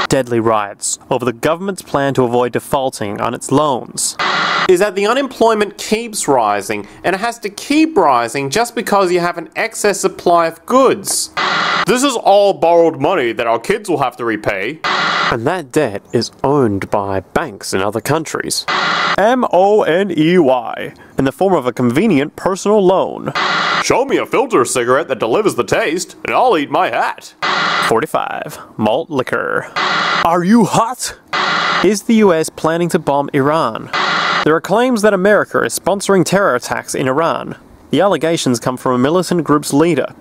deadly riots over the government's plan to avoid defaulting on its loans. Is that the unemployment keeps rising, and it has to keep rising just because you have an excess supply of goods. This is all borrowed money that our kids will have to repay. And that debt is owned by banks in other countries. M-O-N-E-Y, in the form of a convenient personal loan. Show me a filter cigarette that delivers the taste, and I'll eat my hat. 45. Malt liquor. Are you hot? Is the US planning to bomb Iran? There are claims that America is sponsoring terror attacks in Iran. The allegations come from a militant group's leader,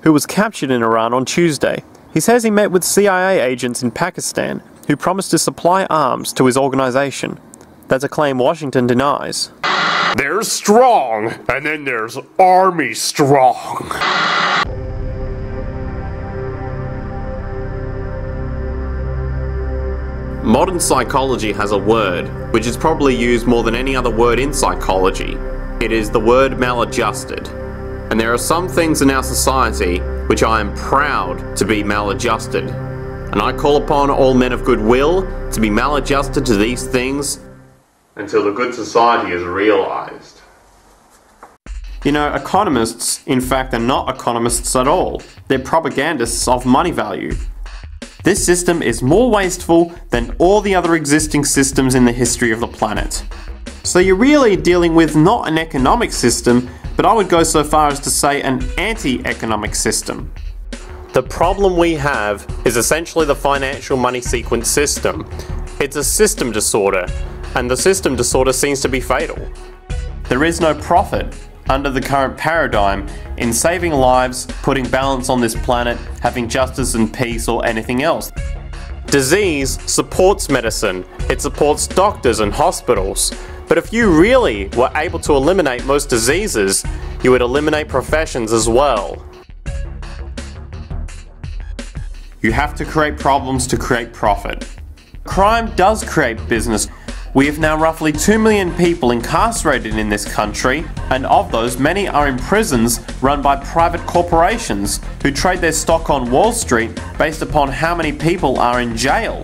who was captured in Iran on Tuesday. He says he met with CIA agents in Pakistan, who promised to supply arms to his organization. That's a claim Washington denies. There's strong, and then there's Army strong. Modern psychology has a word, which is probably used more than any other word in psychology. It is the word maladjusted. And there are some things in our society which I am proud to be maladjusted. And I call upon all men of goodwill to be maladjusted to these things until the good society is realized. You know, economists, in fact, are not economists at all. They're propagandists of money value. This system is more wasteful than all the other existing systems in the history of the planet. So you're really dealing with not an economic system, but I would go so far as to say an anti-economic system. The problem we have is essentially the financial money sequence system. It's a system disorder, and the system disorder seems to be fatal. There is no profit under the current paradigm in saving lives, putting balance on this planet, having justice and peace, or anything else. Disease supports medicine. It supports doctors and hospitals. But if you really were able to eliminate most diseases, you would eliminate professions as well. You have to create problems to create profit. Crime does create business. We have now roughly 2 million people incarcerated in this country, and of those, many are in prisons run by private corporations who trade their stock on Wall Street based upon how many people are in jail.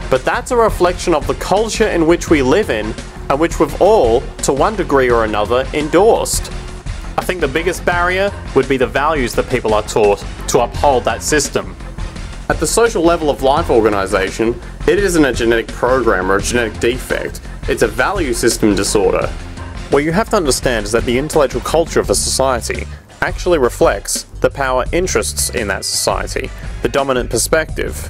But that's a reflection of the culture in which we live in, and which we've all, to one degree or another, endorsed. I think the biggest barrier would be the values that people are taught to uphold that system. At the social level of life organization, it isn't a genetic program or a genetic defect, it's a value system disorder. What you have to understand is that the intellectual culture of a society actually reflects the power interests in that society, the dominant perspective.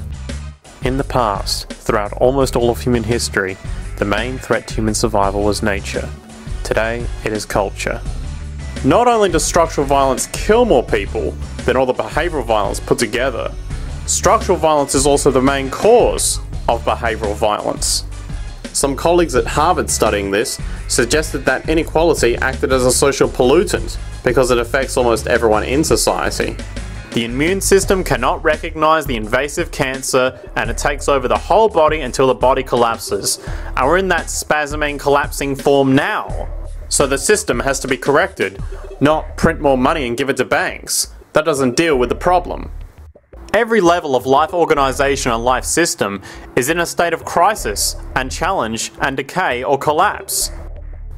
In the past, throughout almost all of human history, the main threat to human survival was nature. Today, it is culture. Not only does structural violence kill more people than all the behavioral violence put together, structural violence is also the main cause of behavioral violence. Some colleagues at Harvard studying this suggested that inequality acted as a social pollutant because it affects almost everyone in society. The immune system cannot recognize the invasive cancer, and it takes over the whole body until the body collapses. And we're in that spasming, collapsing form now. So the system has to be corrected, not print more money and give it to banks. That doesn't deal with the problem. Every level of life organization and life system is in a state of crisis and challenge and decay or collapse.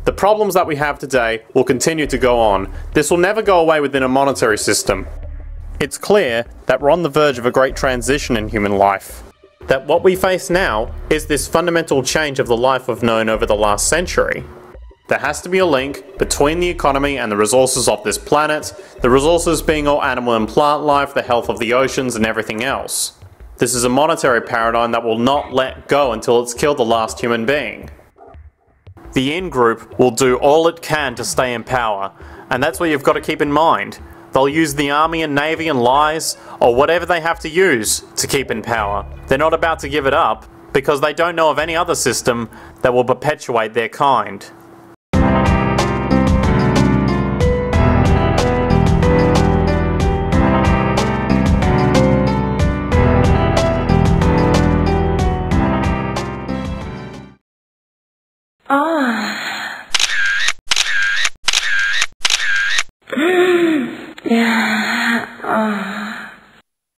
The problems that we have today will continue to go on. This will never go away within a monetary system. It's clear that we're on the verge of a great transition in human life. That what we face now is this fundamental change of the life we've known over the last century. There has to be a link between the economy and the resources of this planet, the resources being all animal and plant life, the health of the oceans, and everything else. This is a monetary paradigm that will not let go until it's killed the last human being. The in-group will do all it can to stay in power, and that's what you've got to keep in mind. They'll use the army and navy and lies, or whatever they have to use to keep in power. They're not about to give it up, because they don't know of any other system that will perpetuate their kind.